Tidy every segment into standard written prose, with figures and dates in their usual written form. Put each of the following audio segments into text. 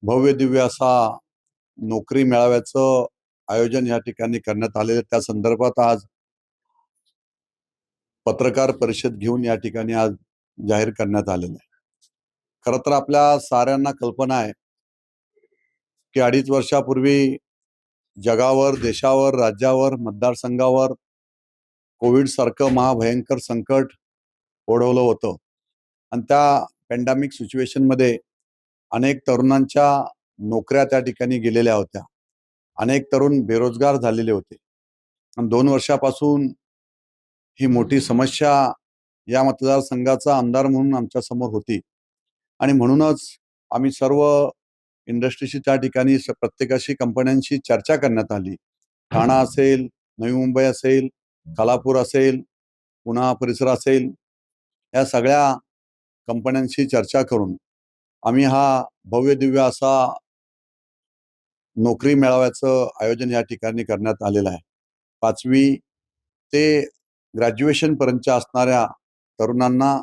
भव्य दिव्य असा नोकरी मेळाव्याचं आयोजन या ठिकाणी करण्यात आलेलं. त्या संदर्भात आज पत्रकार परिषद घेऊन या ठिकाणी आज जाहीर करण्यात आलेलं आहे. खरं तर आपल्या साऱ्यांना कल्पना आहे की 2.5 वर्षापूर्वी जगावर, देशावर, राज्यावर, मतदारसंघावर कोविड सारखं महाभयंकर संकट ओढवलं होतं आणि त्या पॅन्डेमिक सिच्युएशनमध्ये अनेक तरुणांच्या नोकऱ्या त्या ठिकाणी गेलेल्या होत्या. अनेक तरुण बेरोजगार झालेले होते आणि 2 वर्षापासून ही मोठी समस्या या मतदारसंघाचा आमदार म्हणून आमच्या समोर होती आणि म्हणूनच आम्ही सर्व इंडस्ट्रीशी त्या ठिकाणी प्रत्येकाशी कंपन्यांशी चर्चा करण्यात आली. ठाणा असेल, नवी मुंबई असेल, खालापूर असेल, पुणा परिसर असेल, या सगळ्या कंपन्यांशी चर्चा करून आम्ही हा भव्य दिव्य असा नोकरी मेळाव्याचं आयोजन या ठिकाणी करण्यात आलेलं आहे. 5वी ते ग्रॅज्युएशन पर्यंतच्या असणाऱ्या तरुणांना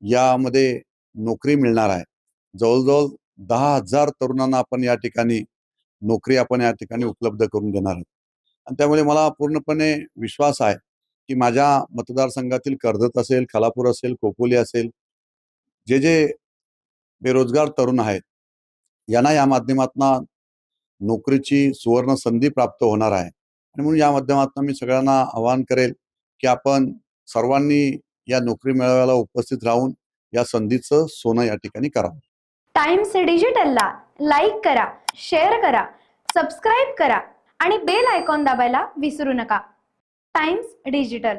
यामध्ये नोकरी मिळणार आहे. जवळजवळ 10,000 तरुणांना आपण या ठिकाणी नोकरी आपण या ठिकाणी उपलब्ध करून देणार आहोत आणि त्यामुळे मला पूर्णपणे विश्वास आहे की माझ्या मतदारसंघातील कर्जत असेल, खालापूर असेल, खोपोली असेल, जे बेरोजगार तरुण आहेत यांना या माध्यमातून नोकरीची सुवर्ण संधी प्राप्त होणार आहे आणि म्हणून या माध्यमातून मी सगळ्यांना आवाहन करेल की आपण सर्वांनी या नोकरी मेळाव्याला उपस्थित राहून या संधीचं सोनं या ठिकाणी करावं. टाइम्स डिजिटलला लाईक करा, शेअर करा, सबस्क्राईब करा आणि बेल आयकॉन दाबायला विसरू नका. Times digital.